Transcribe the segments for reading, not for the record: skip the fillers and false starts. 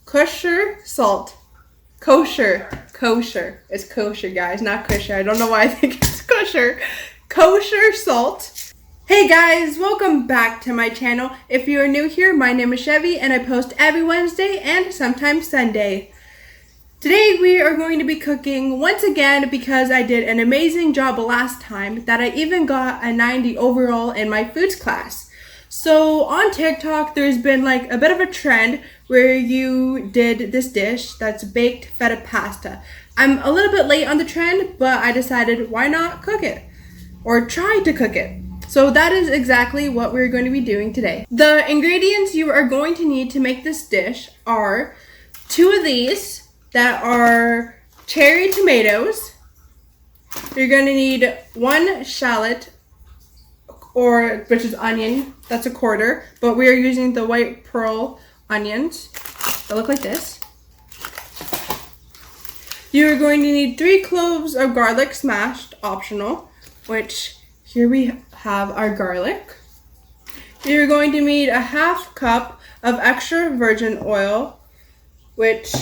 kosher salt. Kosher. It's kosher, guys, not kosher. I don't know why I think it's kosher. Kosher salt. Hey guys, welcome back to my channel. If you are new here, my name is Chevy and I post every Wednesday and sometimes Sunday. Today we are going to be cooking once again because I did an amazing job last time that I even got a 90 overall in my foods class. So on TikTok, there's been like a bit of a trend where you did this dish that's baked feta pasta. I'm a little bit late on the trend, but I decided why not cook it or try to cook it. So that is exactly what we're going to be doing today. The ingredients you are going to need to make this dish are 2 of these that are cherry tomatoes. You're going to need 1 shallot, which is onion, that's a quarter, but we are using the white pearl onions that look like this. You're going to need 3 cloves of garlic smashed, optional, which here we have our garlic. You're going to need a 1/2 cup of extra virgin oil, which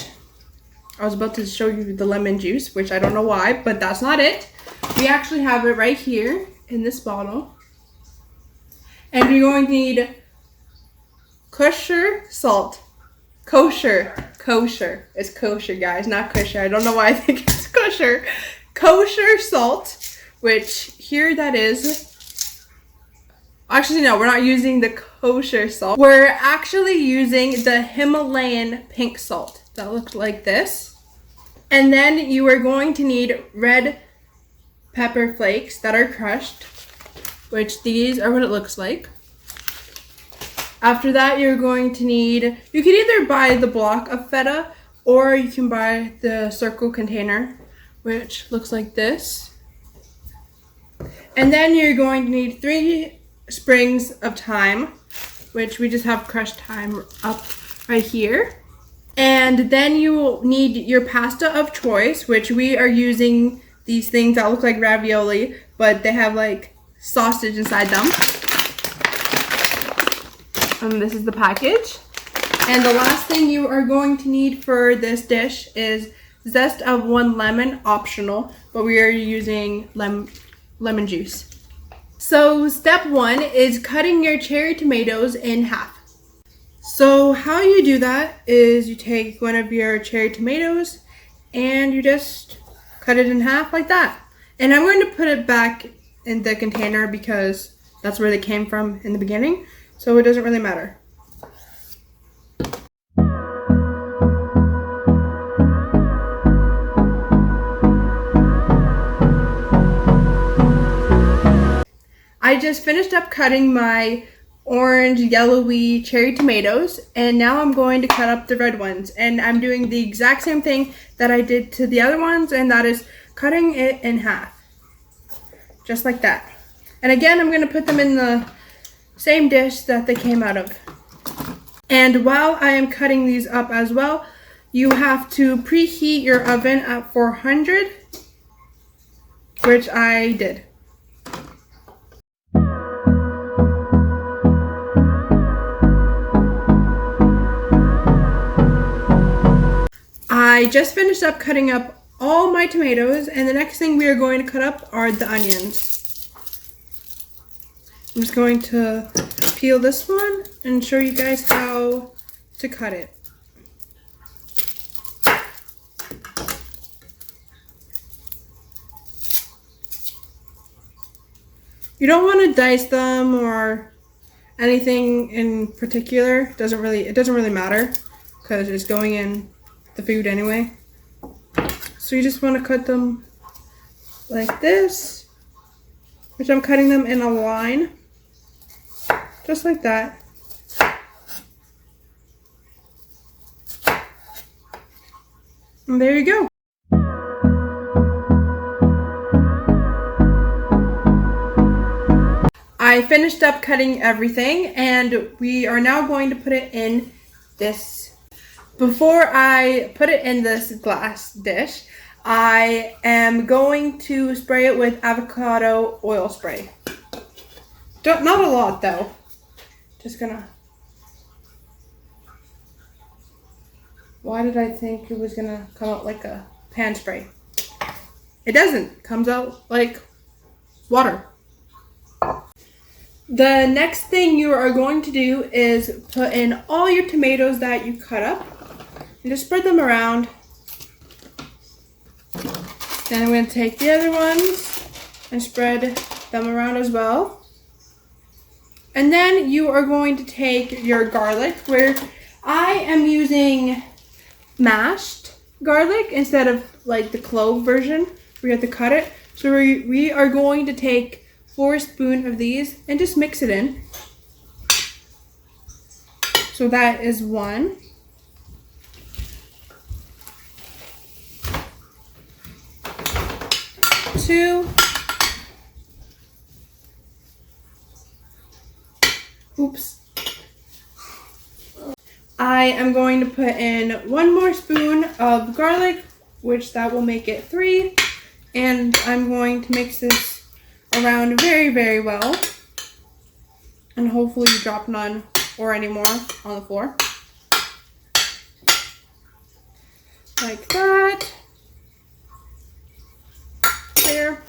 I was about to show you the lemon juice, which I don't know why, but that's not it. We actually have it right here in this bottle. And you're going to need kosher salt. Kosher. It's kosher, guys, not kosher. I don't know why I think it's kosher. Kosher salt, which here that is. Actually, no, we're not using the kosher salt. We're actually using the Himalayan pink salt that looks like this. And then you are going to need red pepper flakes that are crushed, which these are what it looks like. After that, you're going to need, you can either buy the block of feta or you can buy the circle container, which looks like this. And then you're going to need 3 sprigs of thyme, which we just have crushed thyme up right here. And then you will need your pasta of choice, which we are using these things that look like ravioli, but they have like sausage inside them. And this is the package. And the last thing you are going to need for this dish is zest of 1 lemon, optional, but we are using lemon juice. So step 1 is cutting your cherry tomatoes in half. So how you do that is you take one of your cherry tomatoes and you just cut it in half like that. And I'm going to put it back in the container because that's where they came from in the beginning, so it doesn't really matter. I just finished up cutting my orange, yellowy cherry tomatoes, and now I'm going to cut up the red ones. And I'm doing the exact same thing that I did to the other ones, and that is cutting it in half. Just like that. And again, I'm going to put them in the same dish that they came out of. And while I am cutting these up as well, you have to preheat your oven at 400, which I did. I just finished up cutting up all my tomatoes, and the next thing we are going to cut up are the onions. I'm just going to peel this one and show you guys how to cut it. You don't want to dice them or anything in particular. It doesn't really matter because it's going in the food anyway. So you just want to cut them like this, which I'm cutting them in a line, just like that. And there you go. I finished up cutting everything and we are now going to put it in this. Before I put it in this glass dish, I am going to spray it with avocado oil spray. Not a lot though. Just gonna Why did I think it was gonna come out like a pan spray? It doesn't. It comes out like water. The next thing you are going to do is put in all your tomatoes that you cut up and just spread them around. Then I'm going to take the other ones and spread them around as well. And then you are going to take your garlic, where I am using mashed garlic instead of like the clove version where you have to cut it. So we are going to take 4 spoons of these and just mix it in. So that is 1. Two. Oops. I am going to put in 1 more spoon of garlic, which that will make it 3. And I'm going to mix this around very, very well. And hopefully you drop none or any more on the floor. Like that. There.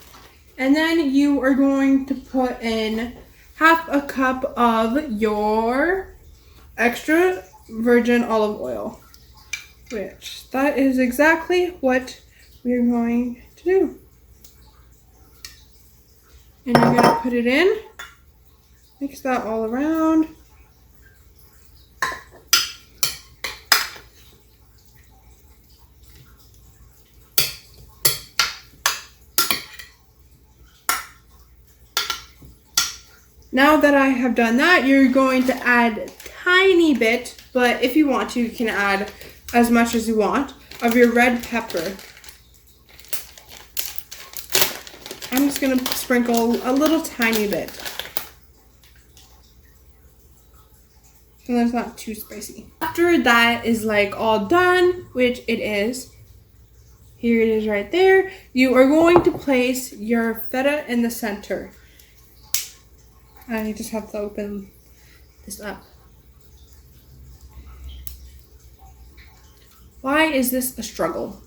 And then you are going to put in half a cup of your extra virgin olive oil, which that is exactly what we're going to do. And you're going to put it in, mix that all around. Now that I have done that, you're going to add a tiny bit, but if you want to, you can add as much as you want, of your red pepper. I'm just going to sprinkle a little tiny bit. So that's not too spicy. After that is like all done, which it is. Here it is right there. You are going to place your feta in the center. I just have to open this up. Why is this a struggle?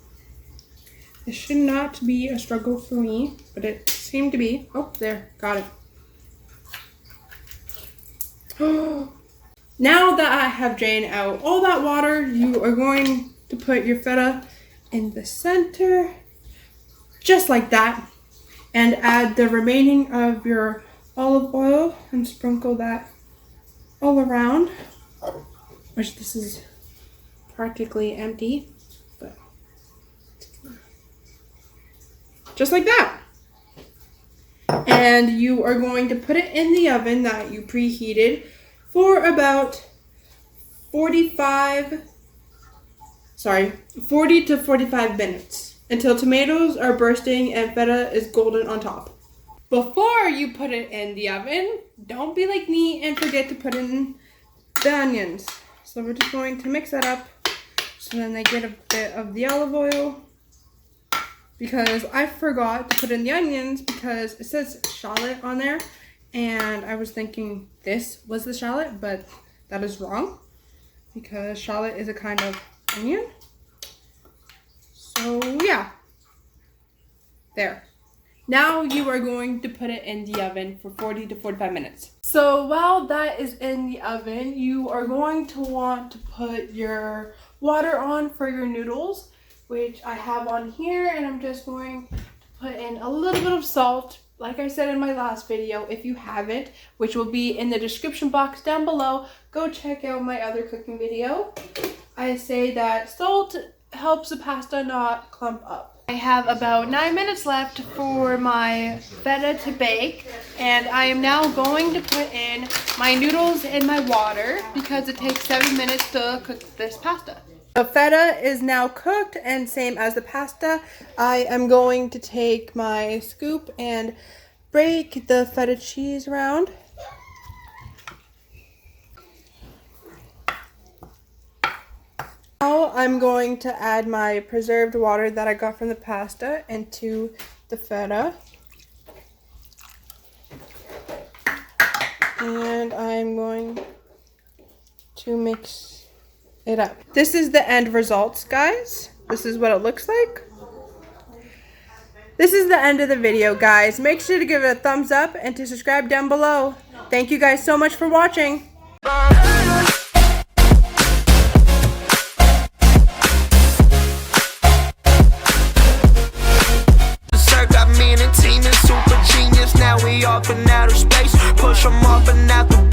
It should not be a struggle for me, but it seemed to be. Oh, there, got it. Now that I have drained out all that water, you are going to put your feta in the center, just like that, and add the remaining of your olive oil and sprinkle that all around, which this is practically empty, but just like that. And you are going to put it in the oven that you preheated for about 40 to 45 minutes until tomatoes are bursting and feta is golden on top. Before you put it in the oven, don't be like me and forget to put in the onions. So we're just going to mix that up so then they get a bit of the olive oil, because I forgot to put in the onions because it says shallot on there and I was thinking this was the shallot, but that is wrong because shallot is a kind of onion. So yeah, there. Now you are going to put it in the oven for 40 to 45 minutes. So while that is in the oven, you are going to want to put your water on for your noodles, which I have on here, and I'm just going to put in a little bit of salt. Like I said in my last video, if you haven't, which will be in the description box down below, go check out my other cooking video. I say that salt helps the pasta not clump up. I have about 9 minutes left for my feta to bake, and I am now going to put in my noodles in my water because it takes 7 minutes to cook this pasta. The feta is now cooked, and same as the pasta, I am going to take my scoop and break the feta cheese around. Now I'm going to add my preserved water that I got from the pasta into the feta. And I'm going to mix it up. This is the end results, guys. This is what it looks like. This is the end of the video, guys. Make sure to give it a thumbs up and to subscribe down below. Thank you guys so much for watching. Got me and a team is super genius. Now we off in outer space. Push them off and out the